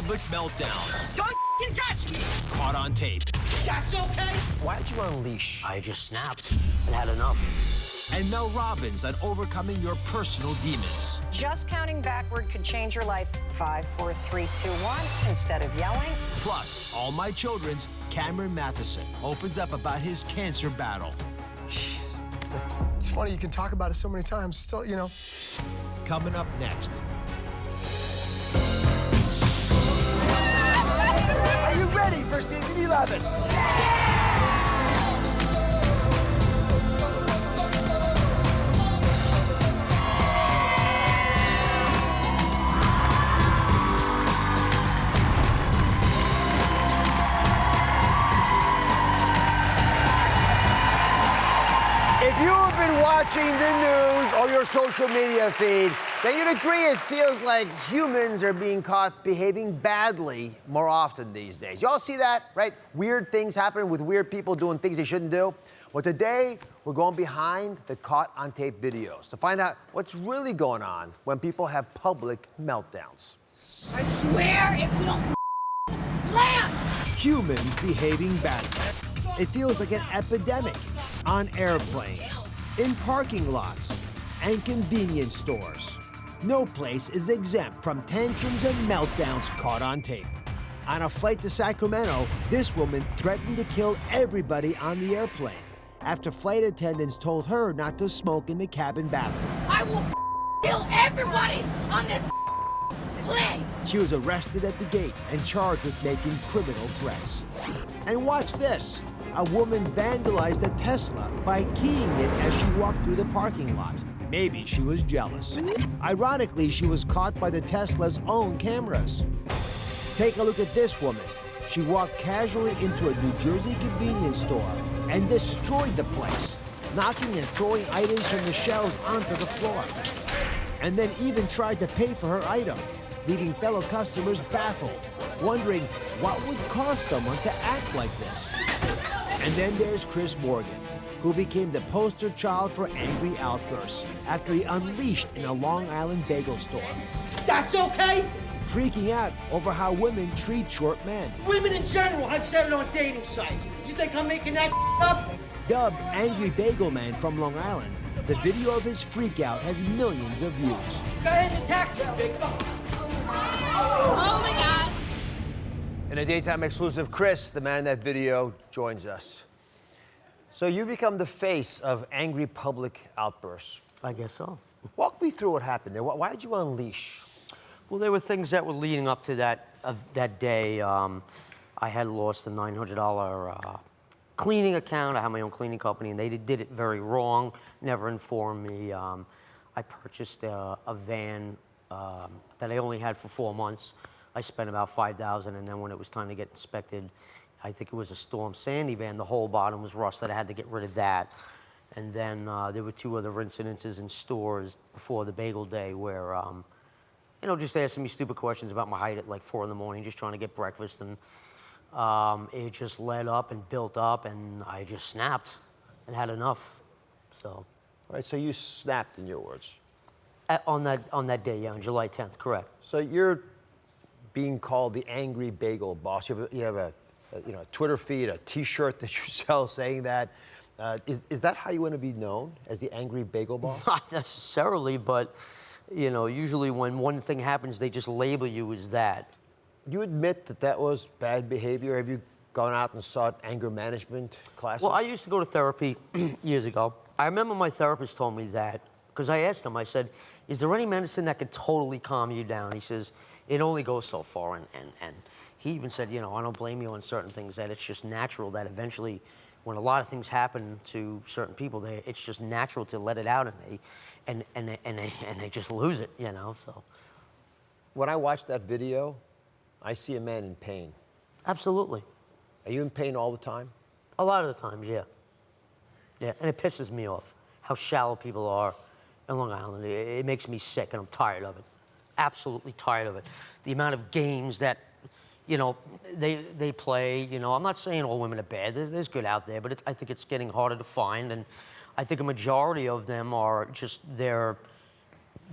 public meltdowns. Don't f***ing touch me! Caught on tape. That's okay? Why'd you unleash? I just snapped and had enough. And Mel Robbins on overcoming your personal demons. Just counting backward could change your life. 5, 4, 3, 2, 1, instead of yelling. Plus, All My Children's Cameron Mathison opens up about his cancer battle. Jeez. It's funny, you can talk about it so many times, still, you know. Coming up next. Are you ready for season 11? If you have been watching the news or your social media feed, then you'd agree it feels like humans are being caught behaving badly more often these days. You all see that, right? Weird things happening with weird people doing things they shouldn't do. Well, today, we're going behind the caught on tape videos to find out what's really going on when people have public meltdowns. I swear if we don't land! Humans behaving badly. It feels like an epidemic on airplanes, in parking lots, and convenience stores. No place is exempt from tantrums and meltdowns caught on tape. On a flight to Sacramento, this woman threatened to kill everybody on the airplane after flight attendants told her not to smoke in the cabin bathroom. I will kill everybody on this plane! She was arrested at the gate and charged with making criminal threats. And watch this. A woman vandalized a Tesla by keying it as she walked through the parking lot. Maybe she was jealous. Ironically, she was caught by the Tesla's own cameras. Take a look at this woman. She walked casually into a New Jersey convenience store and destroyed the place, knocking and throwing items from the shelves onto the floor. And then even tried to pay for her item, leaving fellow customers baffled, wondering what would cause someone to act like this. And then there's Chris Morgan, who became the poster child for angry outbursts after he unleashed in a Long Island bagel store. That's okay? Freaking out over how women treat short men. Women in general have said it on dating sites. You think I'm making that up? Dubbed Angry Bagel Man from Long Island, the video of his freakout has millions of views. Go ahead and attack me, Jake. Oh my God. In a daytime exclusive, Chris, the man in that video, joins us. So you become the face of angry public outbursts. I guess so. Walk me through what happened there. Why did you unleash? Well, there were things that were leading up to that day. I had lost a $900 cleaning account. I had my own cleaning company, and they did it very wrong, never informed me. I purchased a van that I only had for 4 months. I spent about $5,000, and then when it was time to get inspected, I think it was a Storm Sandy van, the whole bottom was rusted. I had to get rid of that. And then there were 2 other incidences in stores before the bagel day where, you know, just asking me stupid questions about my height at like 4 in the morning, just trying to get breakfast. And it just led up and built up, and I just snapped and had enough. So. All right, so you snapped, in your words. On that day, yeah, on July 10th, correct. So you're being called the Angry Bagel Boss. You have a Twitter feed, a T-shirt that you sell saying that. Is that how you want to be known, as the Angry Bagel Boss? Not necessarily, but you know, usually when one thing happens, they just label you as that. You admit that that was bad behavior? Have you gone out and sought anger management classes? Well, I used to go to therapy years ago. I remember my therapist told me that, because I asked him, I said, is there any medicine that could totally calm you down? He says, it only goes so far. And he even said, you know, I don't blame you on certain things, that it's just natural that eventually, when a lot of things happen to certain people, it's just natural to let it out, and they just lose it, you know, so. When I watch that video, I see a man in pain. Absolutely. Are you in pain all the time? A lot of the times, yeah. Yeah, and it pisses me off how shallow people are in Long Island. It makes me sick, and I'm tired of it. Absolutely tired of it. The amount of games that, you know, they play, you know. I'm not saying all women are bad. There's good out there, but I think it's getting harder to find, and I think a majority of them are just, they're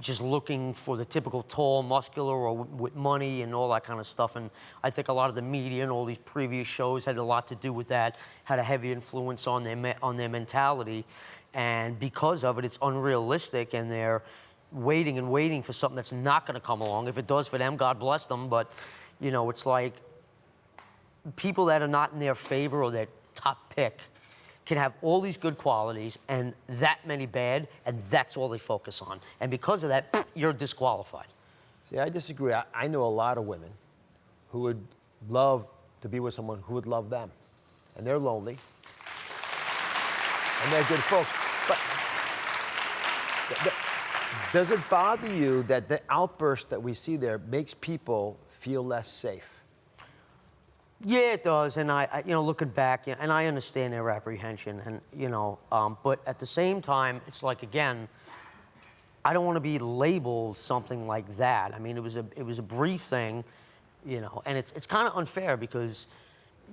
just looking for the typical tall, muscular, or with money and all that kind of stuff. And I think a lot of the media and all these previous shows had a lot to do with that, had a heavy influence on their mentality. And because of it, it's unrealistic, and they're waiting and waiting for something that's not going to come along. If it does for them, God bless them. But, you know, it's like people that are not in their favor or their top pick can have all these good qualities and that many bad, and that's all they focus on. And because of that, you're disqualified. See, I disagree. I know a lot of women who would love to be with someone who would love them. And they're lonely. And they're good folks. But does it bother you that the outburst that we see there makes people feel less safe? Yeah, it does, and I you know, looking back, and I understand their apprehension, and you know, but at the same time, it's like, again, I don't want to be labeled something like that. I mean, it was a brief thing, you know, and it's kind of unfair because,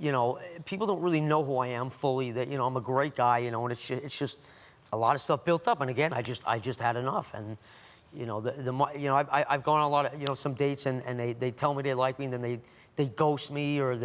you know, people don't really know who I am fully. That, you know, I'm a great guy, you know, and it's just a lot of stuff built up, and again, I just had enough, and you know, you know, I've gone on a lot of, you know, some dates, and they tell me they like me, and then they ghost me, or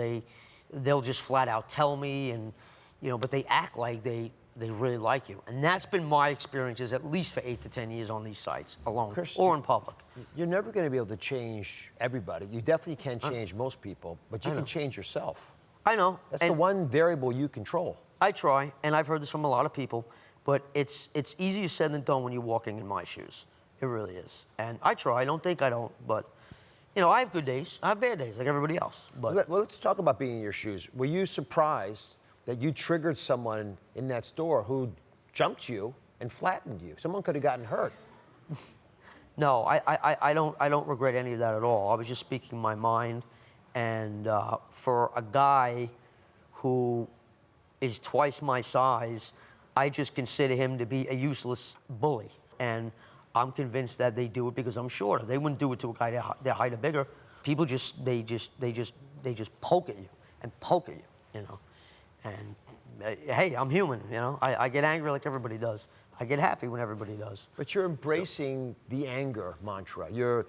they'll just flat out tell me, and you know, but they act like they really like you, and that's been my experiences at least for 8 to 10 years on these sites alone, Chris, or in public. You're never going to be able to change everybody. You definitely can't change most people, but you can change yourself. I know. That's the one variable you control. I try, and I've heard this from a lot of people, but it's easier said than done when you're walking in my shoes. It really is, and I try. I don't think I don't, but. You know, I have good days. I have bad days, like everybody else. But well, let's talk about being in your shoes. Were you surprised that you triggered someone in that store who jumped you and flattened you? Someone could have gotten hurt. No, I don't regret any of that at all. I was just speaking my mind, and for a guy who is twice my size, I just consider him to be a useless bully. And I'm convinced that they do it because I'm shorter. They wouldn't do it to a guy their height or bigger. People just poke at you and poke at you, you know. And hey, I'm human, you know. I get angry like everybody does. I get happy when everybody does. But you're embracing the anger mantra. You're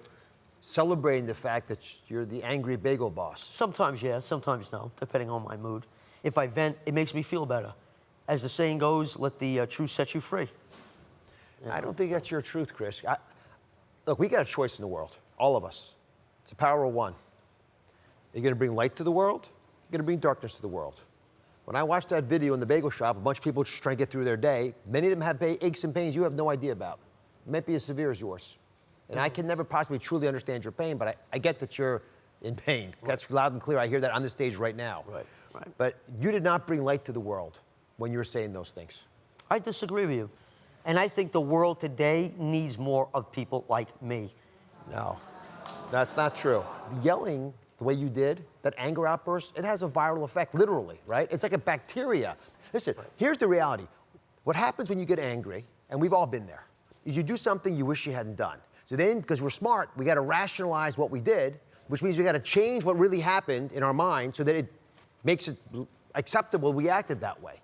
celebrating the fact that you're the angry bagel boss. Sometimes yeah, sometimes no, depending on my mood. If I vent, it makes me feel better. As the saying goes, let the truth set you free. I don't think that's your truth, Chris. Look, we got a choice in the world, all of us. It's a power of one. You're going to bring light to the world, you're going to bring darkness to the world. When I watched that video in the bagel shop, a bunch of people just trying to get through their day, many of them have aches and pains you have no idea about. It might be as severe as yours. And I can never possibly truly understand your pain, but I get that you're in pain. Right. That's loud and clear. I hear that on the stage right now. Right. But you did not bring light to the world when you were saying those things. I disagree with you. And I think the world today needs more of people like me. No, that's not true. Yelling the way you did, that anger outburst, it has a viral effect, literally, right? It's like a bacteria. Listen, here's the reality. What happens when you get angry, and we've all been there, is you do something you wish you hadn't done. So then, because we're smart, we got to rationalize what we did, which means we got to change what really happened in our mind so that it makes it acceptable we acted that way.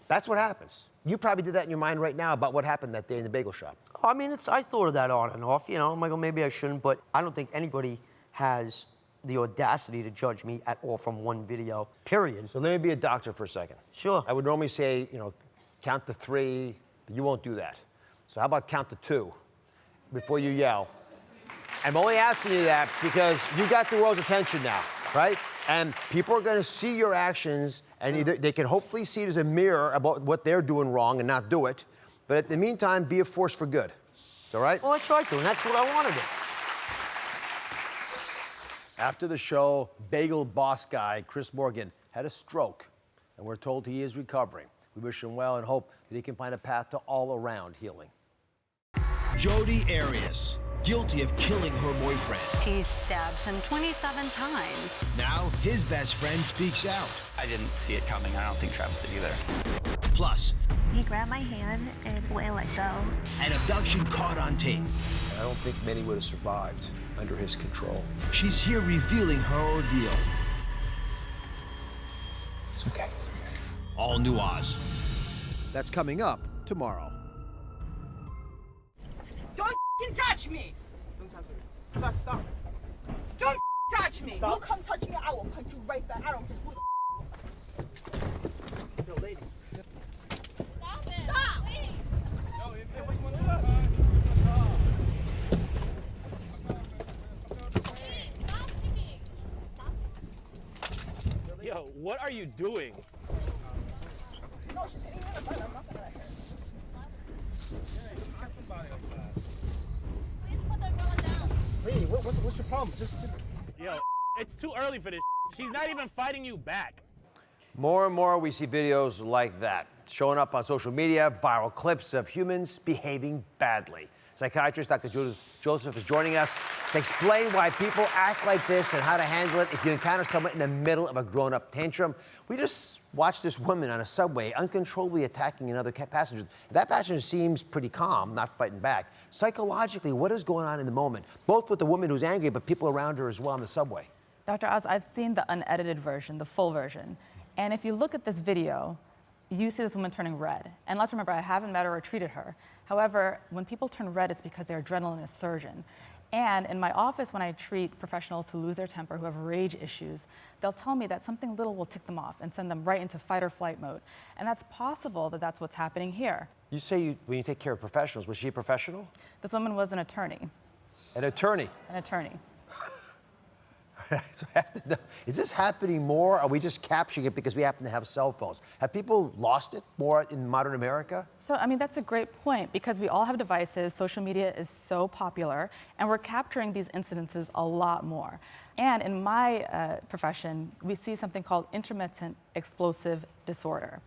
That's what happens. You probably did that in your mind right now about what happened that day in the bagel shop. I mean, I thought of that on and off. You know, I'm like, well, maybe I shouldn't, but I don't think anybody has the audacity to judge me at all from one video, period. So let me be a doctor for a second. Sure. I would normally say, you know, count to 3, but you won't do that. So how about count to 2 before you yell? I'm only asking you that because you got the world's attention now, right? And people are going to see your actions, and either they can hopefully see it as a mirror about what they're doing wrong and not do it. But in the meantime, be a force for good. All right? Well, I tried to, and that's what I wanted to. After the show, bagel boss guy Chris Morgan had a stroke, and we're told he is recovering. We wish him well and hope that he can find a path to all-around healing. Jodi Arias, guilty of killing her boyfriend. He stabs him 27 times. Now, his best friend speaks out. I didn't see it coming. I don't think Travis did either. Plus, he grabbed my hand and wouldn't let go. An abduction caught on tape. I don't think many would have survived under his control. She's here revealing her ordeal. It's okay. It's okay. All new Oz. That's coming up tomorrow. Don't touch me. Don't touch me. Stop. Don't touch me. Stop. Don't come touch me. I will punch you right back. I don't care who the Yo, lady. Stop it. Stop. Hey, what's going on? Yo, what are you doing? No, she's hitting me in the butt. I'm not gonna let her. Please put that girl down. Lady, what's your problem? Just... Yo, it's too early for this. She's not even fighting you back. More and more, we see videos like that showing up on social media, viral clips of humans behaving badly. Psychiatrist Dr. Joseph is joining us to explain why people act like this and how to handle it if you encounter someone in the middle of a grown-up tantrum. We just watched this woman on a subway uncontrollably attacking another passenger. That passenger seems pretty calm, not fighting back. Psychologically, what is going on in the moment, both with the woman who's angry, but people around her as well on the subway? Dr. Oz, I've seen the unedited version, the full version. And if you look at this video, you see this woman turning red. And let's remember, I haven't met her or treated her. However, when people turn red, it's because their adrenaline is surging. And in my office, when I treat professionals who lose their temper, who have rage issues, they'll tell me that something little will tick them off and send them right into fight or flight mode. And that's possible that that's what's happening here. You say when you take care of professionals, was she a professional? This woman was an attorney. An attorney? An attorney. So I have to know, is this happening more? Or are we just capturing it because we happen to have cell phones? Have people lost it more in modern America? So, I mean, that's a great point because we all have devices. Social media is so popular, and we're capturing these incidences a lot more. And in my profession, we see something called intermittent explosive disorder.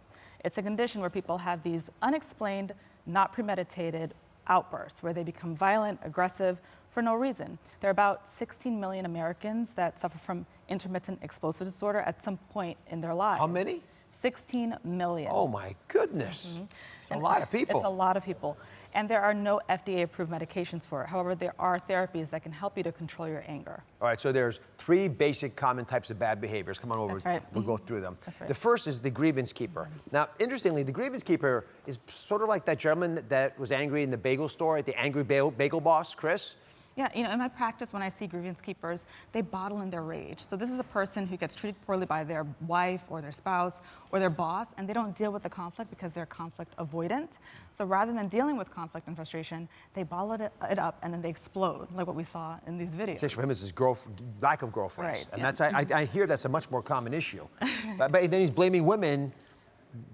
It's a condition where people have these unexplained, not premeditated outbursts where they become violent, aggressive, for no reason. There are about 16 million Americans that suffer from intermittent explosive disorder at some point in their lives. How many? 16 million. Oh my goodness. It's a lot of people. It's a lot of people. And there are no FDA-approved medications for it. However, there are therapies that can help you to control your anger. All right, so there's 3 basic common types of bad behaviors. Come on over. That's right. We'll go through them. That's right. The first is the grievance keeper. Now, interestingly, the grievance keeper is sort of like that gentleman that was angry in the bagel store, the angry bagel boss, Chris. Yeah, you know, in my practice, when I see grievance keepers, they bottle in their rage. So this is a person who gets treated poorly by their wife or their spouse or their boss, and they don't deal with the conflict because they're conflict avoidant. So rather than dealing with conflict and frustration, they bottle it up and then they explode, like what we saw in these videos. For him, it's his lack of girlfriends. Right, And yeah. that's, I hear that's a much more common issue. but then he's blaming women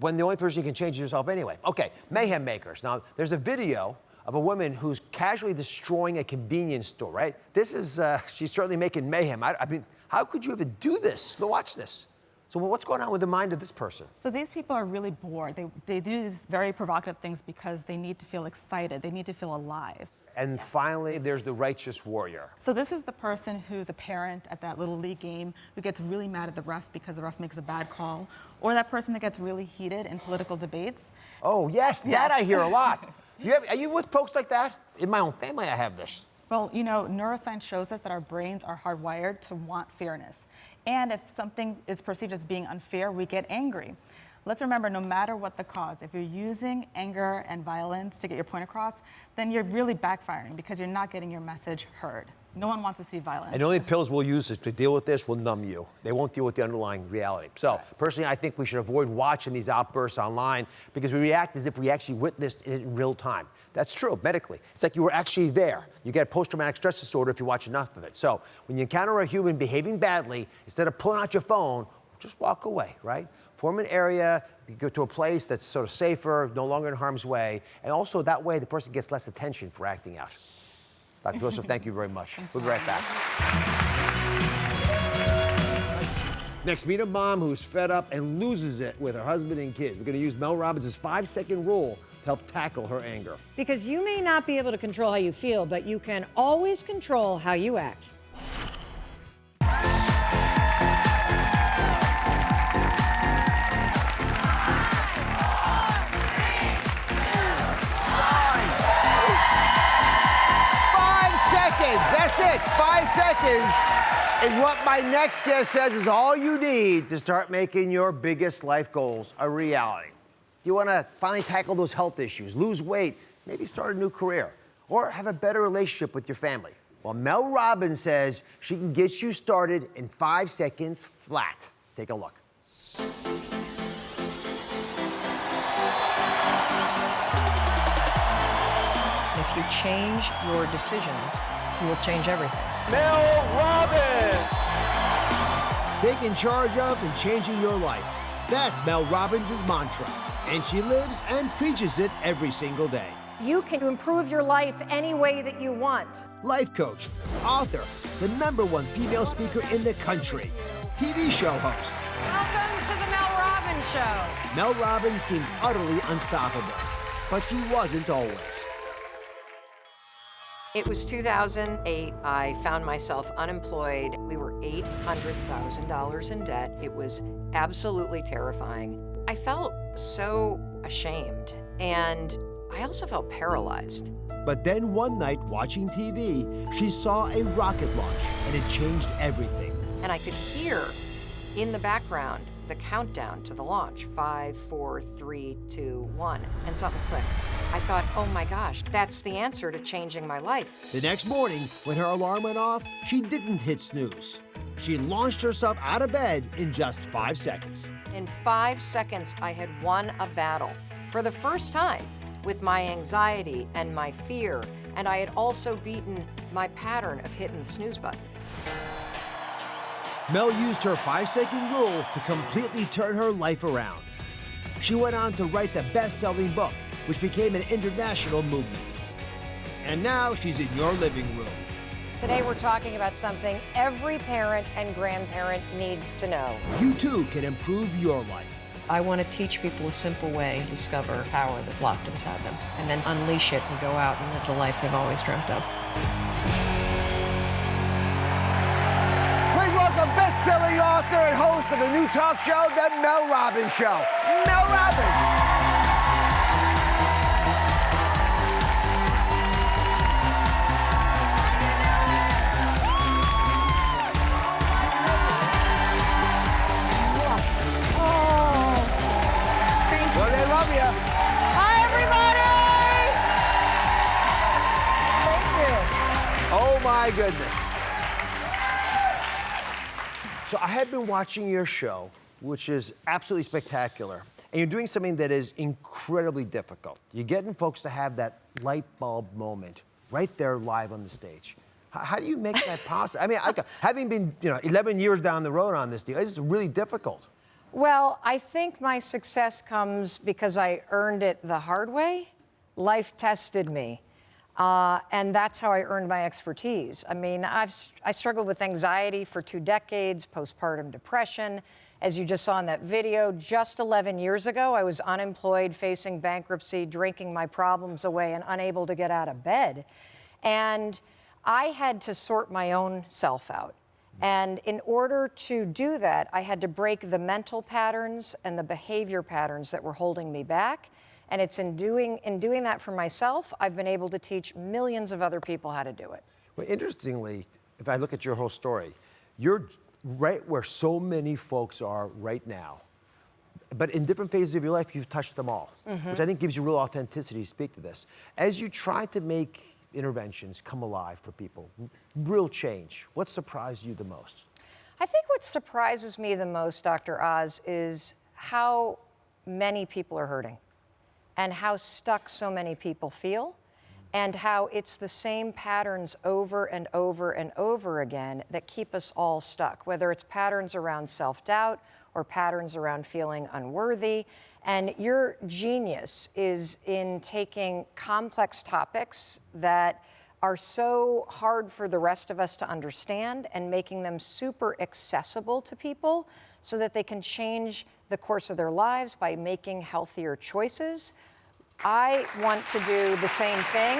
when the only person you can change is yourself anyway. Okay, mayhem makers. Now, there's a video of a woman who's casually destroying a convenience store, right? This is, she's certainly making mayhem. I mean, how could you even do this? Watch this. So what's going on with the mind of this person? So these people are really bored. They do these very provocative things because they need to feel excited. They need to feel alive. And finally, there's the righteous warrior. So this is the person who's a parent at that little league game who gets really mad at the ref because the ref makes a bad call, or that person that gets really heated in political debates. Oh, yes, that I hear a lot. Are you with folks like that? In my own family, I have this. Well, you know, neuroscience shows us that our brains are hardwired to want fairness. And if something is perceived as being unfair, we get angry. Let's remember, no matter what the cause, if you're using anger and violence to get your point across, then you're really backfiring because you're not getting your message heard. No one wants to see violence. And the only pills we'll use to deal with this will numb you. They won't deal with the underlying reality. So, personally, I think we should avoid watching these outbursts online because we react as if we actually witnessed it in real time. That's true, medically. It's like you were actually there. You get post-traumatic stress disorder if you watch enough of it. So, when you encounter a human behaving badly, instead of pulling out your phone, just walk away, right? Form an area, go to a place that's sort of safer, no longer in harm's way, and also that way the person gets less attention for acting out. Dr. Joseph, thank you very much. We'll be right back. Next, meet a mom who's fed up and loses it with her husband and kids. We're going to use Mel Robbins' 5-second rule to help tackle her anger. Because you may not be able to control how you feel, but you can always control how you act. That's it. 5 seconds is what my next guest says is all you need to start making your biggest life goals a reality. You want to finally tackle those health issues, lose weight, maybe start a new career. or have a better relationship with your family? Well, Mel Robbins says she can get you started in 5 seconds flat. Take a look. If you change your decisions, you will change everything. Mel Robbins! Taking charge of and changing your life. That's Mel Robbins' mantra. And she lives and preaches it every single day. You can improve your life any way that you want. Life coach, author, the #1 female speaker in the country, TV show host. Welcome to the Mel Robbins Show. Mel Robbins seems utterly unstoppable, but she wasn't always. It was 2008. I found myself unemployed. We were $800,000 in debt. It was absolutely terrifying. I felt so ashamed, and I also felt paralyzed. But then one night, watching TV, she saw a rocket launch, and it changed everything. And I could hear in the background the countdown to the launch, 5, 4, 3, 2, 1, and something clicked. I thought, oh my gosh, that's the answer to changing my life. The next morning, when her alarm went off, she didn't hit snooze. She launched herself out of bed in just 5 seconds. In 5 seconds, I had won a battle for the first time with my anxiety and my fear, and I had also beaten my pattern of hitting the snooze button. Mel used her 5-second rule to completely turn her life around. She went on to write the best-selling book, which became an international movement. And now she's in your living room. Today we're talking about something every parent and grandparent needs to know. You too can improve your life. I want to teach people a simple way to discover power that's locked inside them, and then unleash it and go out and live the life they've always dreamt of. Please welcome best-selling author and host of the new talk show, The Mel Robbins Show, Mel Robbins. Well, they love you. Hi, everybody! Thank you. Oh, my goodness. So I had been watching your show, which is absolutely spectacular, and you're doing something that is incredibly difficult. You're getting folks to have that light bulb moment right there live on the stage. How do you make that possible? I mean, having been 11 years down the road on this deal, it's really difficult. Well, I think my success comes because I earned it the hard way. Life tested me. And that's how I earned my expertise. I mean, I struggled with anxiety for 2 decades, postpartum depression. As you just saw in that video, just 11 years ago, I was unemployed, facing bankruptcy, drinking my problems away, and unable to get out of bed. And I had to sort my own self out. And in order to do that, I had to break the mental patterns and the behavior patterns that were holding me back. And it's in doing that for myself, I've been able to teach millions of other people how to do it. Well, interestingly, if I look at your whole story, you're right where so many folks are right now. But in different phases of your life, you've touched them all, which I think gives you real authenticity to speak to this. As you try to make interventions come alive for people, real change, what surprised you the most? I think what surprises me the most, Dr. Oz, is how many people are hurting and how stuck so many people feel, and how it's the same patterns over and over and over again that keep us all stuck, whether it's patterns around self-doubt or patterns around feeling unworthy. And your genius is in taking complex topics that are so hard for the rest of us to understand and making them super accessible to people so that they can change the course of their lives by making healthier choices. I want to do the same thing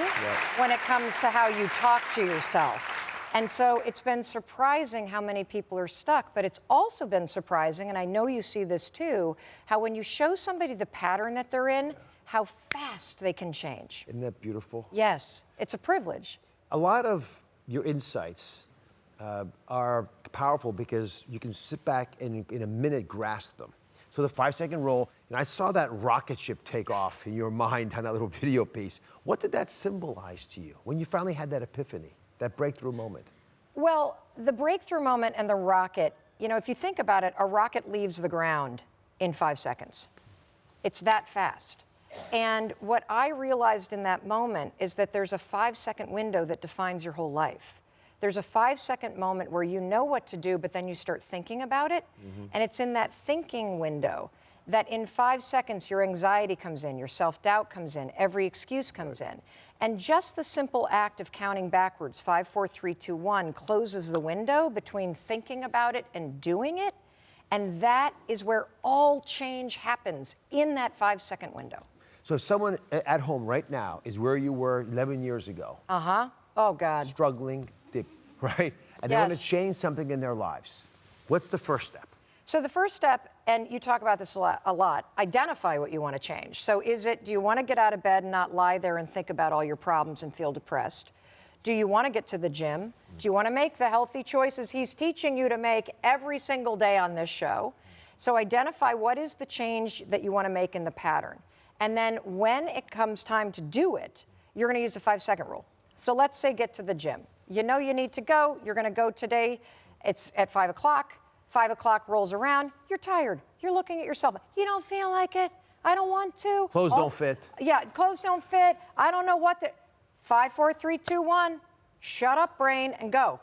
when it comes to how you talk to yourself. And so it's been surprising how many people are stuck, but it's also been surprising, and I know you see this too, how when you show somebody the pattern that they're in, how fast they can change. Isn't that beautiful? Yes, it's a privilege. A lot of your insights are powerful because you can sit back and in a minute grasp them. So the 5-second roll, and I saw that rocket ship take off in your mind on that little video piece. What did that symbolize to you when you finally had that epiphany, that breakthrough moment? Well, the breakthrough moment and the rocket, you know, if you think about it, a rocket leaves the ground in 5 seconds. It's that fast. And what I realized in that moment is that there's a 5-second window that defines your whole life. There's a 5-second moment where you know what to do, but then you start thinking about it. And it's in that thinking window that in 5 seconds, your anxiety comes in, your self-doubt comes in, every excuse comes in. And just the simple act of counting backwards, 5, 4, 3, 2, 1, closes the window between thinking about it and doing it. And that is where all change happens, in that 5-second window. So if someone at home right now is where you were 11 years ago. Oh, God. Struggling, right? And they want to change something in their lives. What's the first step? So the first step, and you talk about this a lot, identify what you want to change. So do you want to get out of bed and not lie there and think about all your problems and feel depressed? Do you want to get to the gym? Do you want to make the healthy choices he's teaching you to make every single day on this show? So identify what is the change that you want to make in the pattern. And then when it comes time to do it, you're going to use the 5-second rule. So let's say get to the gym. You know you need to go. You're going to go today. It's at 5 o'clock. 5 o'clock rolls around. You're tired. You're looking at yourself. You don't feel like it. I don't want to. Clothes don't fit. Yeah, clothes don't fit. I don't know what to. 5, 4, 3, 2, 1. Shut up, brain, and go.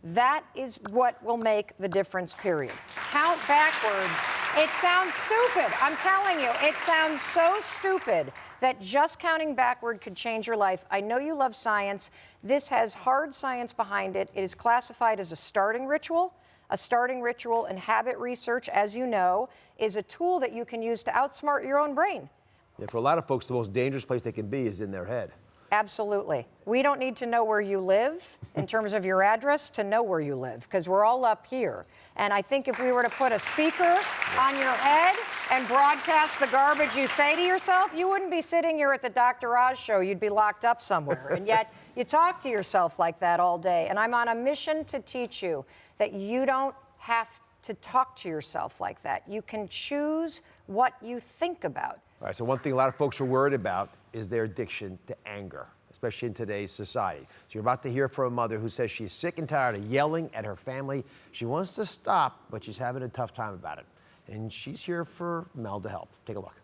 That is what will make the difference, period. Count backwards. It sounds stupid. I'm telling you, it sounds so stupid that just counting backward could change your life. I know you love science. This has hard science behind it. It is classified as a starting ritual. A starting ritual and habit research, as you know, is a tool that you can use to outsmart your own brain. Yeah, for a lot of folks, the most dangerous place they can be is in their head. Absolutely. We don't need to know where you live in terms of your address to know where you live, because we're all up here. And I think if we were to put a speaker on your head and broadcast the garbage you say to yourself, you wouldn't be sitting here at the Dr. Oz show. You'd be locked up somewhere. And yet you talk to yourself like that all day. And I'm on a mission to teach you that you don't have to talk to yourself like that. You can choose what you think about. All right, so one thing a lot of folks are worried about is their addiction to anger, especially in today's society. So you're about to hear from a mother who says she's sick and tired of yelling at her family. She wants to stop, but she's having a tough time about it. And she's here for Mel to help. Take a look.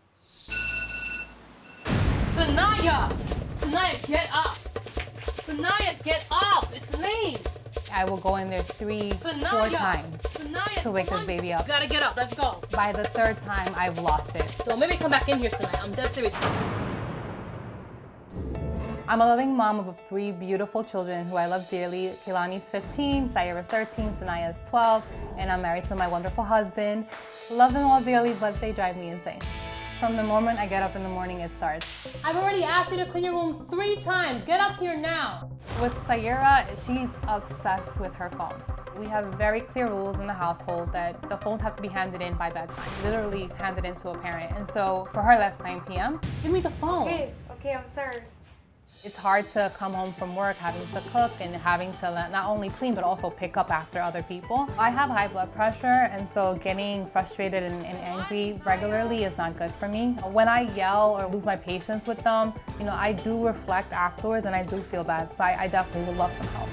Sanaya! Sanaya, get up! Sanaya, get up! It's late! I will go in there 3, 4 times to wake this baby up. You gotta get up, let's go. By the 3rd time, I've lost it. So maybe come back in here tonight. I'm dead serious. I'm a loving mom of 3 beautiful children who I love dearly. Kehlani's 15, Sayara's 13, Sanaya's 12, and I'm married to my wonderful husband. Love them all dearly, but they drive me insane. From the moment I get up in the morning, it starts. I've already asked you to clean your room 3 times. Get up here now. With Sayara, she's obsessed with her phone. We have very clear rules in the household that the phones have to be handed in by bedtime, literally handed in to a parent. And so for her, that's 9 p.m. Give me the phone. Okay, I'm sorry. It's hard to come home from work having to cook and having to not only clean but also pick up after other people. I have high blood pressure, and so getting frustrated and angry regularly is not good for me. When I yell or lose my patience with them, you know, I do reflect afterwards and I do feel bad, so I definitely would love some help.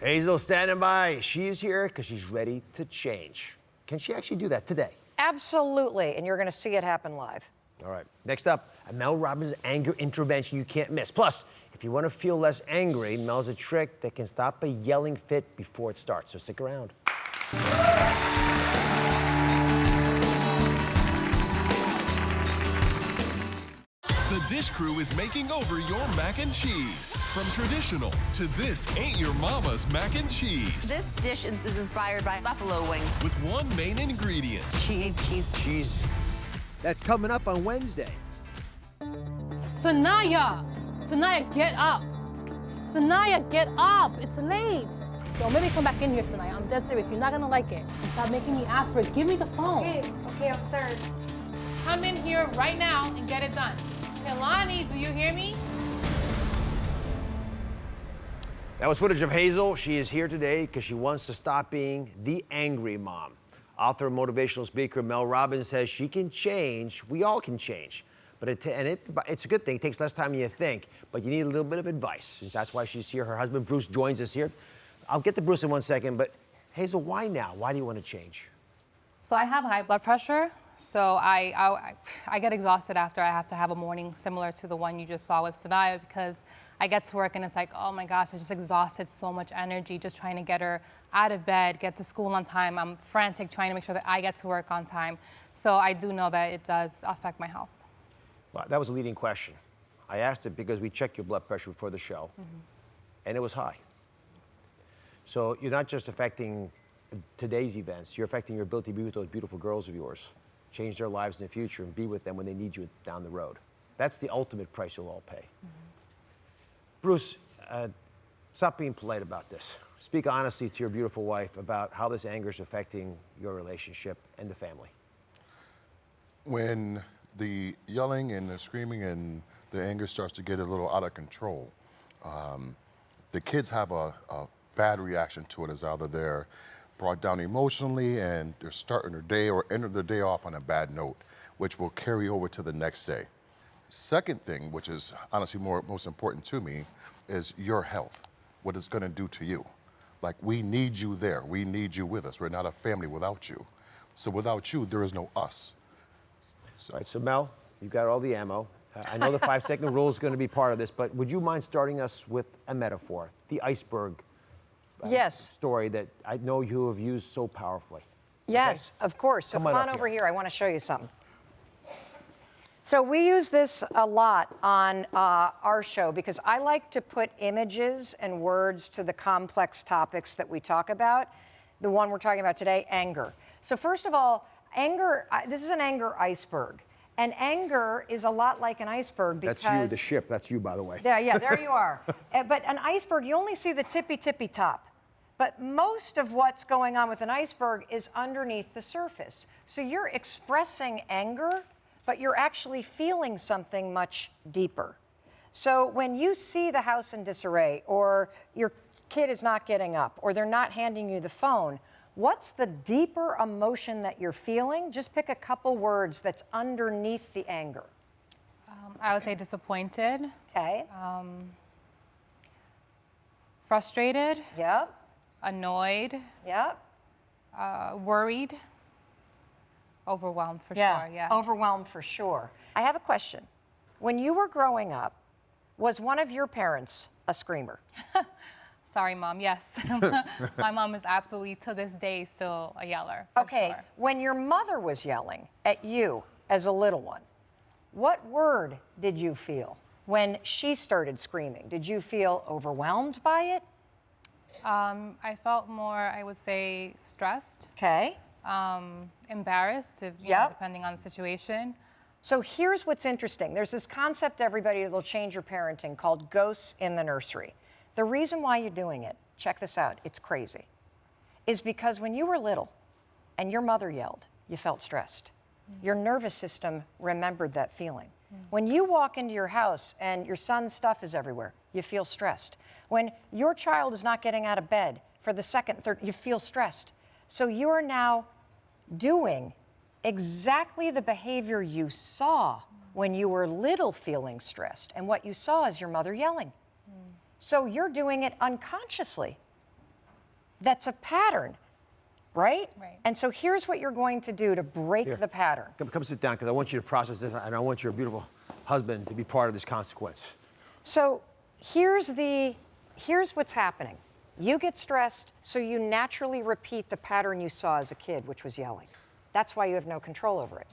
Hazel standing by. She's here because she's ready to change. Can she actually do that today? Absolutely, and you're going to see it happen live. All right, next up, a Mel Robbins anger intervention you can't miss. Plus, if you want to feel less angry, Mel's a trick that can stop a yelling fit before it starts, so stick around. The Dish Crew is making over your mac and cheese. From traditional to this ain't your mama's mac and cheese. This dish is inspired by buffalo wings. With one main ingredient. Cheese. That's coming up on Wednesday. Sanaya! Sanaya, get up! Sanaya, get up! It's late! Yo, maybe come back in here, Sanaya. I'm dead serious. You're not gonna like it. Stop making me ask for it. Give me the phone. Okay, I'm sorry. Come in here right now and get it done. Kehlani, do you hear me? That was footage of Hazel. She is here today because she wants to stop being the angry mom. Author and motivational speaker Mel Robbins says she can change. We all can change. But it's a good thing. It takes less time than you think, but you need a little bit of advice. And that's why she's here. Her husband, Bruce, joins us here. I'll get to Bruce in one second, but Hazel, why now? Why do you want to change? So I have high blood pressure. So I get exhausted after I have to have a morning similar to the one you just saw with Sanaya, because I get to work and it's like, oh my gosh, I just exhausted so much energy just trying to get her out of bed, get to school on time. I'm frantic trying to make sure that I get to work on time. So I do know that it does affect my health. Well, that was a leading question. I asked it because we checked your blood pressure before the show, and it was high. So you're not just affecting today's events, you're affecting your ability to be with those beautiful girls of yours, change their lives in the future, and be with them when they need you down the road. That's the ultimate price you'll all pay. Bruce, stop being polite about this. Speak honestly to your beautiful wife about how this anger is affecting your relationship and the family. When the yelling and the screaming and the anger starts to get a little out of control, the kids have a bad reaction to it. As either they're brought down emotionally and they're starting their day or ending their day off on a bad note, which will carry over to the next day. Second thing, which is honestly most important to me, is your health, what it's gonna do to you. Like, we need you there, we need you with us. We're not a family without you. So without you, there is no us. All right, so Mel, you've got all the ammo. I know the 5-second rule is gonna be part of this, but would you mind starting us with a metaphor, the iceberg story that I know you have used so powerfully? Yes, of course. So come on over here. I want to show you something. So we use this a lot on our show because I like to put images and words to the complex topics that we talk about. The one we're talking about today, anger. So first of all, anger, this is an anger iceberg. And anger is a lot like an iceberg because... That's you, the ship. That's you, by the way. Yeah, there you are. But an iceberg, you only see the tippy top. But most of what's going on with an iceberg is underneath the surface. So you're expressing anger, but you're actually feeling something much deeper. So when you see the house in disarray, or your kid is not getting up, or they're not handing you the phone, what's the deeper emotion that you're feeling? Just pick a couple words that's underneath the anger. I would say disappointed. Okay. Frustrated. Yep. Annoyed. Yep. Worried. Overwhelmed for sure, yeah. Overwhelmed for sure. I have a question. When you were growing up, was one of your parents a screamer? Sorry, Mom, yes. My mom is absolutely, to this day, still a yeller. Okay, sure. When your mother was yelling at you as a little one, what word did you feel when she started screaming? Did you feel overwhelmed by it? I felt more, I would say, stressed. Okay. Embarrassed, depending on the situation. So here's what's interesting. There's this concept, everybody, that'll change your parenting called ghosts in the nursery. The reason why you're doing it, check this out, it's crazy, is because when you were little and your mother yelled, you felt stressed. Your nervous system remembered that feeling. When you walk into your house and your son's stuff is everywhere, you feel stressed. When your child is not getting out of bed for the second, third, you feel stressed. So you're now doing exactly the behavior you saw when you were little feeling stressed. And what you saw is your mother yelling. So you're doing it unconsciously. That's a pattern, right? And so here's what you're going to do to break the pattern. Come sit down, because I want you to process this, and I want your beautiful husband to be part of this consequence. So here's what's happening. You get stressed, so you naturally repeat the pattern you saw as a kid, which was yelling. That's why you have no control over it.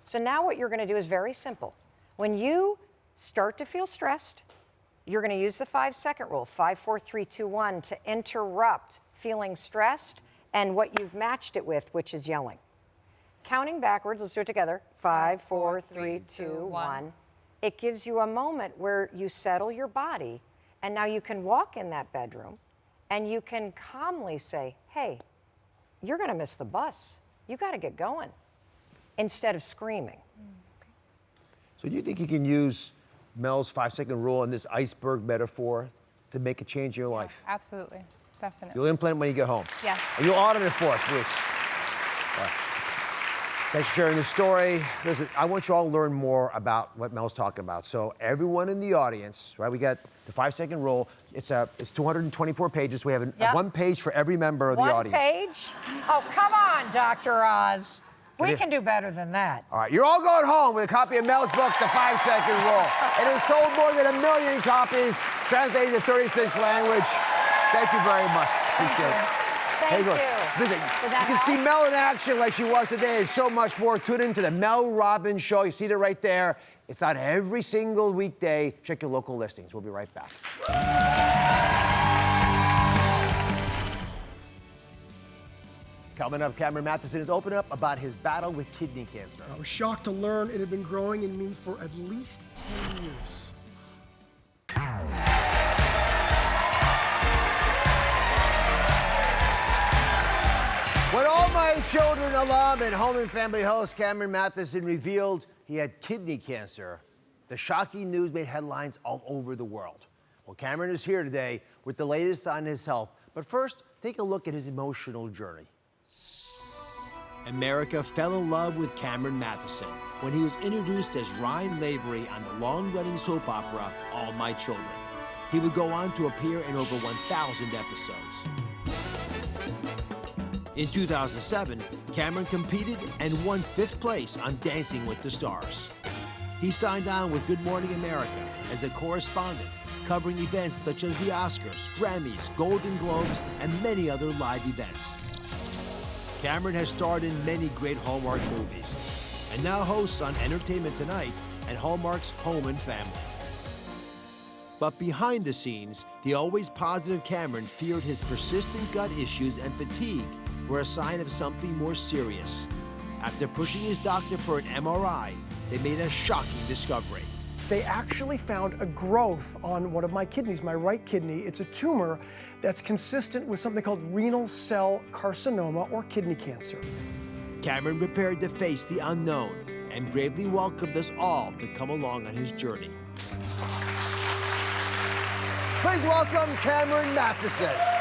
So now what you're going to do is very simple. When you start to feel stressed, you're going to use the 5-second rule, 5, 4, 3, 2, 1, to interrupt feeling stressed and what you've matched it with, which is yelling. Counting backwards, let's do it together. 5, 4, 3, 2, 1. It gives you a moment where you settle your body, and now you can walk in that bedroom and you can calmly say, hey, you're going to miss the bus. You got to get going, instead of screaming. So do you think you can use Mel's 5-second rule and this iceberg metaphor to make a change in your life? Absolutely, definitely. You'll implement it when you get home. Yes. And you'll audit it for us, Bruce. Thanks for sharing the story. Listen, I want you all to learn more about what Mel's talking about. So everyone in the audience, right, we got the 5-second rule. It's 224 pages. We have one page for every member of the audience. One page? Oh, come on, Dr. Oz. We can do better than that. All right, you're all going home with a copy of Mel's book, The 5-Second Rule. It has sold more than 1 million copies, translated to 36 languages. Thank you very much. Appreciate it. Thank you. Listen, you can see Mel in action like she was today and so much more. Tune in to the Mel Robbins Show. You see it right there. It's on every single weekday. Check your local listings. We'll be right back. Coming up, Cameron Mathison is open up about his battle with kidney cancer. I was shocked to learn it had been growing in me for at least 10 years. When All My Children alum and Home and Family host Cameron Mathison revealed he had kidney cancer, the shocking news made headlines all over the world. Well, Cameron is here today with the latest on his health. But first, take a look at his emotional journey. America fell in love with Cameron Mathison when he was introduced as Ryan Lavery on the long-running soap opera All My Children. He would go on to appear in over 1,000 episodes. In 2007, Cameron competed and won 5th place on Dancing with the Stars. He signed on with Good Morning America as a correspondent, covering events such as the Oscars, Grammys, Golden Globes, and many other live events. Cameron has starred in many great Hallmark movies and now hosts on Entertainment Tonight and Hallmark's Home and Family. But behind the scenes, the always positive Cameron feared his persistent gut issues and fatigue were a sign of something more serious. After pushing his doctor for an MRI, they made a shocking discovery. They actually found a growth on one of my kidneys, my right kidney. It's a tumor that's consistent with something called renal cell carcinoma or kidney cancer. Cameron prepared to face the unknown and bravely welcomed us all to come along on his journey. Please welcome Cameron Mathison.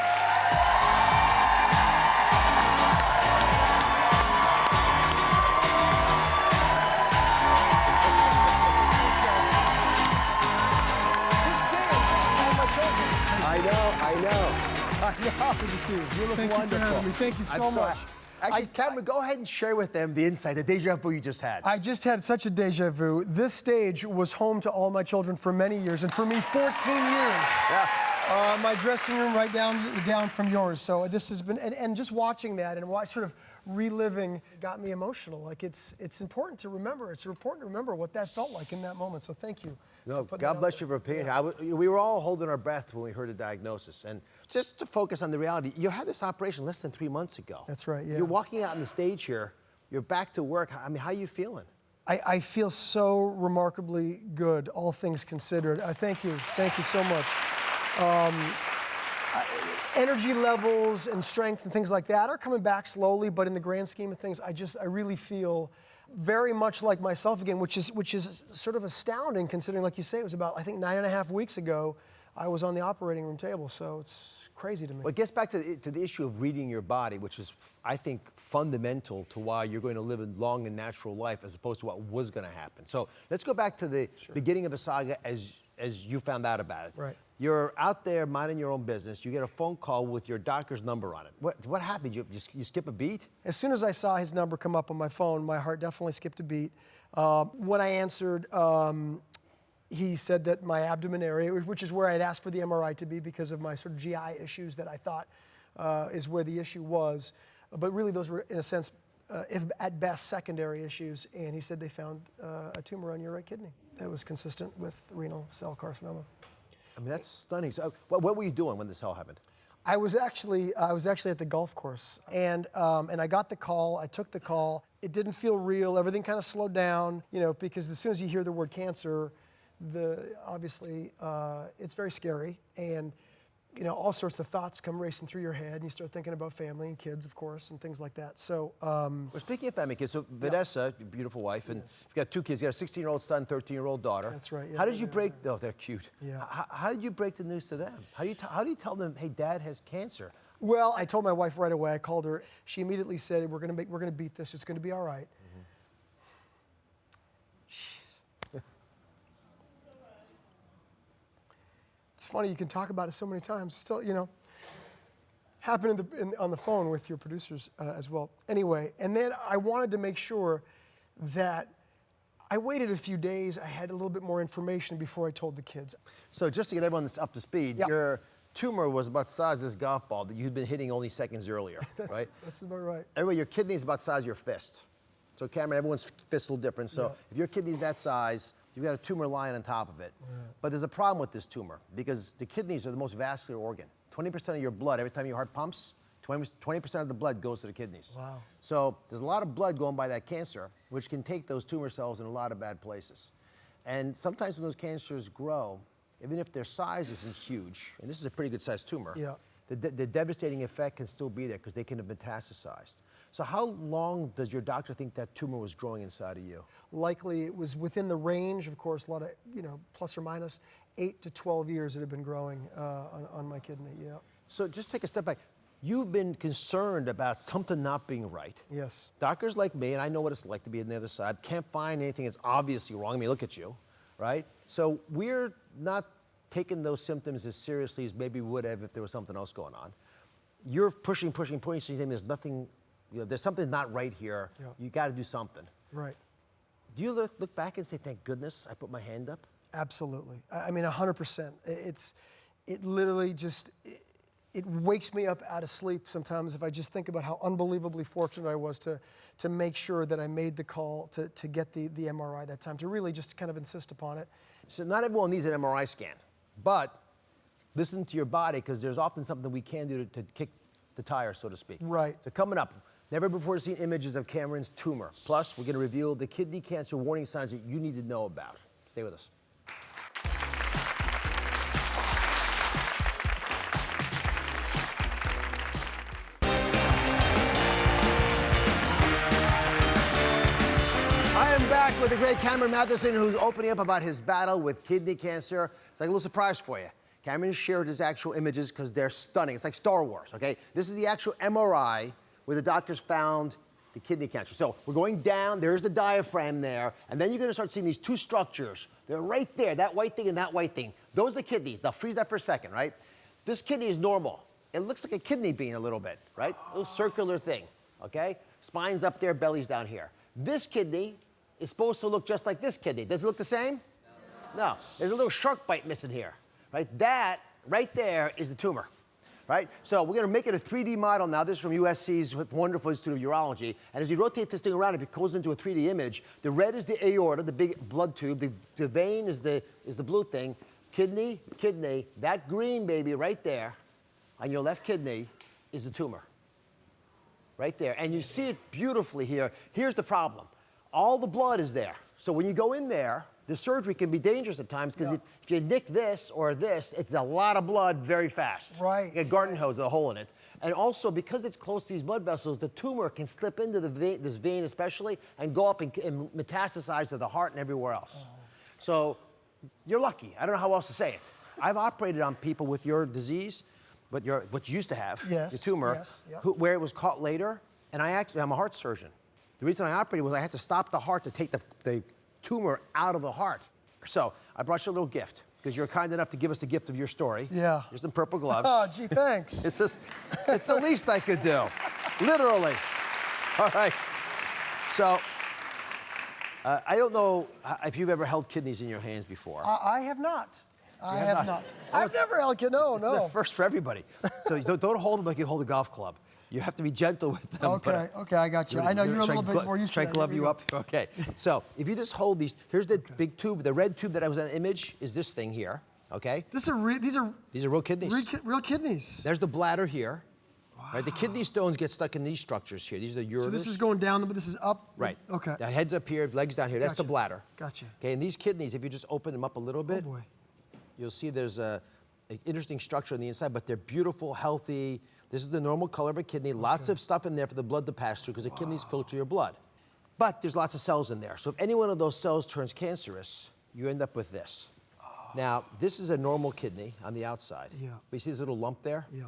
I know. Good to see you. You look wonderful. Thank you for having me. Thank you so much. Actually, Cameron, go ahead and share with them the insight, the deja vu you just had. I just had such a deja vu. This stage was home to All My Children for many years, and for me, 14 years. Yeah. My dressing room right down from yours. So this has been, and just watching that and sort of reliving got me emotional. Like it's important to remember. It's important to remember what that felt like in that moment. So thank you. No, God bless you for opinion. Yeah. We were all holding our breath when we heard the diagnosis. And just to focus on the reality, you had this operation less than 3 months ago. That's right, yeah. You're walking out on the stage here. You're back to work. I mean, how are you feeling? I feel so remarkably good, all things considered. I thank you. Thank you so much. Energy levels and strength and things like that are coming back slowly, but in the grand scheme of things, I really feel very much like myself again, which is sort of astounding considering, like you say, it was about, I think, 9.5 weeks ago, I was on the operating room table, so it's crazy to me. Well, it gets back to the issue of reading your body, which is, I think, fundamental to why you're going to live a long and natural life as opposed to what was going to happen. So let's go back to the beginning of the saga as you found out about it. Right. You're out there minding your own business. You get a phone call with your doctor's number on it. What happened? You skip a beat? As soon as I saw his number come up on my phone, my heart definitely skipped a beat. When I answered, he said that my abdomen area, which is where I'd asked for the MRI to be because of my sort of GI issues that I thought is where the issue was. But really those were, in a sense, if at best, secondary issues. And he said they found a tumor on your right kidney that was consistent with renal cell carcinoma. I mean, that's stunning. So, what were you doing when this all happened? I was actually at the golf course, and I got the call. I took the call. It didn't feel real. Everything kind of slowed down, because as soon as you hear the word cancer, obviously it's very scary, and all sorts of thoughts come racing through your head, and you start thinking about family and kids, of course, and things like that. So, well, speaking of family kids, so Vanessa, your beautiful wife, and you've got 2 kids. You got a 16-year-old son, 13-year-old daughter. That's right. Yeah, how did you break? Oh, they're cute. Yeah. How did you break the news to them? How do you tell them, hey, Dad has cancer? Well, I told my wife right away. I called her. She immediately said, "We're gonna beat this. It's gonna be all right." It's funny, you can talk about it so many times. Still, you know, happened on the phone with your producers as well. Anyway, and then I wanted to make sure that I waited a few days. I had a little bit more information before I told the kids. So just to get everyone up to speed, Yep. your tumor was about the size of this golf ball that you'd been hitting only seconds earlier, right? That's about right. Anyway, your kidney is about the size of your fist. So Cameron, everyone's fist is a little different. So if your kidney's that size, you've got a tumor lying on top of it. But there's a problem with this tumor because the kidneys are the most vascular organ. 20% of your blood, every time your heart pumps, 20% of the blood goes to the kidneys. Wow. So there's a lot of blood going by that cancer, which can take those tumor cells in a lot of bad places. And sometimes when those cancers grow, even if their size isn't huge, and this is a pretty good sized tumor, the devastating effect can still be there because they can have metastasized. So how long does your doctor think that tumor was growing inside of you? Likely it was within the range, of course, a lot of, you know, plus or minus 8 to 12 years it had been growing on my kidney, So just take a step back. You've been concerned about something not being right. Yes. Doctors like me, and I know what it's like to be on the other side, can't find anything that's obviously wrong. I mean, look at you, right? So we're not taking those symptoms as seriously as maybe we would have if there was something else going on. You're pushing, saying there's nothing, you know, there's something not right here. You got to do something. Right. Do you look back and say, thank goodness I put my hand up? Absolutely. I mean, 100%. It literally just, it wakes me up out of sleep sometimes if I just think about how unbelievably fortunate I was to make sure that I made the call to get the MRI that time, to really just kind of insist upon it. So not everyone needs an MRI scan, but listen to your body because there's often something we can do to kick the tire, so to speak. Right. So coming up, never before seen images of Cameron's tumor. Plus, we're going to reveal the kidney cancer warning signs that you need to know about. Stay with us. I am back with the great Cameron Mathison, who's opening up about his battle with kidney cancer. It's like a little surprise for you. Cameron shared his actual images because they're stunning. It's like Star Wars, okay? This is the actual MRI where the doctors found the kidney cancer. So we're going down, there's the diaphragm there, and then you're gonna start seeing these two structures. They're right there, that white thing and that white thing. Those are the kidneys. Now freeze that for a second, right? This kidney is normal. It looks like a kidney bean a little bit, right? A little circular thing, okay? Spine's up there, belly's down here. This kidney is supposed to look just like this kidney. Does it look the same? No. There's a little shark bite missing here, right? That right there is the tumor, right? So we're going to make it a 3D model now. This is from USC's wonderful Institute of Urology. And as we rotate this thing around, it goes into a 3D image. The red is the aorta, the big blood tube. The vein is the blue thing. Kidney, that green baby right there on your left kidney is the tumor. Right there. And you see it beautifully here. Here's the problem. All the blood is there. So when you go in there, the surgery can be dangerous at times because if you nick this or this, it's a lot of blood very fast. Right. You get a garden hose with a hole in it. And also, because it's close to these blood vessels, the tumor can slip into the vein, this vein especially, and go up and metastasize to the heart and everywhere else. So you're lucky. I don't know how else to say it. I've operated on people with your disease, but what you used to have, your tumor, where it was caught later. And I'm a heart surgeon. The reason I operated was I had to stop the heart to take the tumor out of the heart. So I brought you a little gift because you're kind enough to give us the gift of your story. Yeah. Here's some purple gloves. Oh, gee, thanks. It's the least I could do, literally. All right. So I don't know if you've ever held kidneys in your hands before. I have not. I have not. I've never held kidneys. No. This is the first for everybody. So don't hold them like you hold a golf club. You have to be gentle with them. Okay, I got you. I know you're a little bit more used to that. Try to glove you up. Okay. So if you just hold these, here's the big tube. The red tube that I was in the image is this thing here. Okay. These are real kidneys. Real kidneys. There's the bladder here. Wow. Right. The kidney stones get stuck in these structures here. These are the ureters. So this is going down, but this is up. Right. Okay. The head's up here, legs down here. That's the bladder. Gotcha. Okay. And these kidneys, if you just open them up a little bit, you'll see there's an interesting structure on the inside, but they're beautiful, healthy. This is the normal color of a kidney. Lots of stuff in there for the blood to pass through because the kidneys filter your blood. But there's lots of cells in there. So if any one of those cells turns cancerous, you end up with this. Now, this is a normal kidney on the outside. Yeah. But you see this little lump there? Yeah.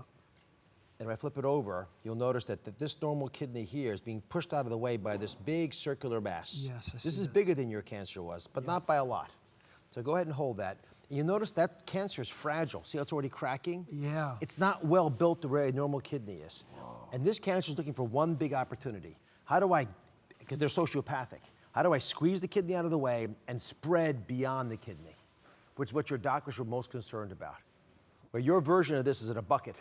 And if I flip it over, you'll notice that this normal kidney here is being pushed out of the way by this big circular mass. Yes, I see This is that. bigger than your cancer was, but not by a lot. So go ahead and hold that. And you notice that cancer is fragile. See how it's already cracking? Yeah. It's not well built the way a normal kidney is. And this cancer is looking for one big opportunity. How do I, because they're sociopathic, how do I squeeze the kidney out of the way and spread beyond the kidney? Which is what your doctors were most concerned about. Where your version of this is in a bucket.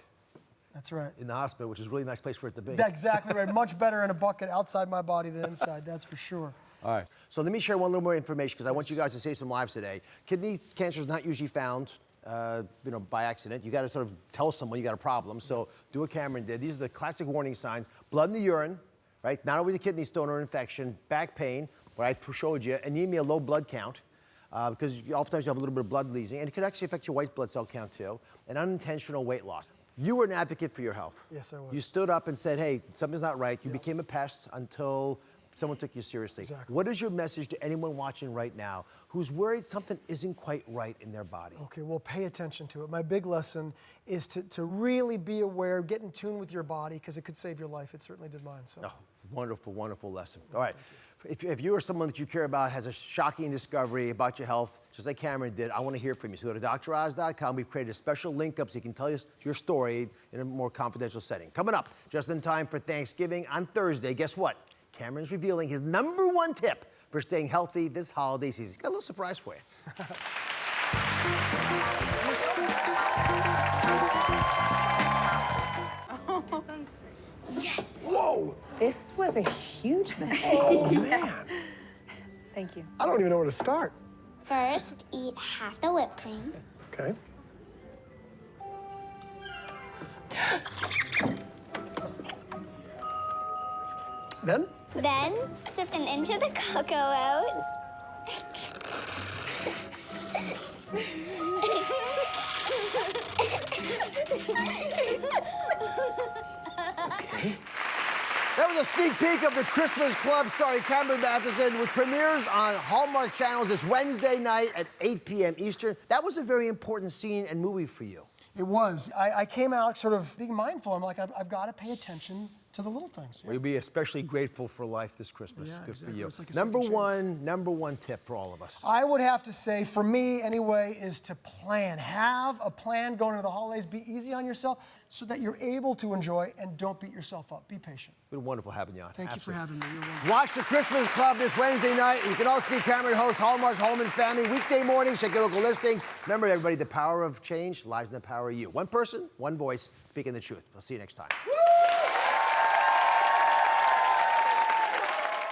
That's right. In the hospital, which is a really nice place for it to be. That's exactly right. Much better in a bucket outside my body than inside, that's for sure. All right. So let me share one little more information because I want you guys to save some lives today. Kidney cancer is not usually found, by accident. You got to sort of tell someone you got a problem. So do what Cameron did. These are the classic warning signs: blood in the urine, right? Not always a kidney stone or infection. Back pain, what I showed you. Anemia, low blood count. Because oftentimes you have a little bit of blood lesion, and it could actually affect your white blood cell count too. And unintentional weight loss. You were an advocate for your health. Yes, I was. You stood up and said, hey, something's not right. You became a pest until someone took you seriously. Exactly. What is your message to anyone watching right now who's worried something isn't quite right in their body? Okay, well, pay attention to it. My big lesson is to really be aware, get in tune with your body, because it could save your life. It certainly did mine. So. Oh, wonderful, wonderful lesson. All right. If you or someone that you care about has a shocking discovery about your health, just like Cameron did, I want to hear from you. So go to DrOz.com. We've created a special link up so you can tell us your story in a more confidential setting. Coming up, just in time for Thanksgiving on Thursday, guess what? Cameron's revealing his #1 tip for staying healthy this holiday season. He's got a little surprise for you. Yes. Whoa! This was a huge mistake. Oh, man. Thank you. I don't even know where to start. First, eat half the whipped cream. Okay. Then? Then, sip an inch of the cocoa out. That was a sneak peek of The Christmas Club starring Cameron Mathison, which premieres on Hallmark Channels this Wednesday night at 8 p.m. Eastern. That was a very important scene and movie for you. It was. I came out sort of being mindful. I'm like, I've got to pay attention to the little things. Well, you'll be especially grateful for life this Christmas. Yeah, Good exactly. for you. It's like a second Number one tip for all of us. I would have to say, for me anyway, is to plan. Have a plan going into the holidays. Be easy on yourself so that you're able to enjoy and don't beat yourself up. Be patient. It's been wonderful having you on. Thank you for having me. You're welcome. Watch The Christmas Club this Wednesday night. You can also see Cameron host Hallmark's Home and Family weekday mornings. Check your local listings. Remember, everybody, the power of change lies in the power of you. One person, one voice, speaking the truth. We'll see you next time.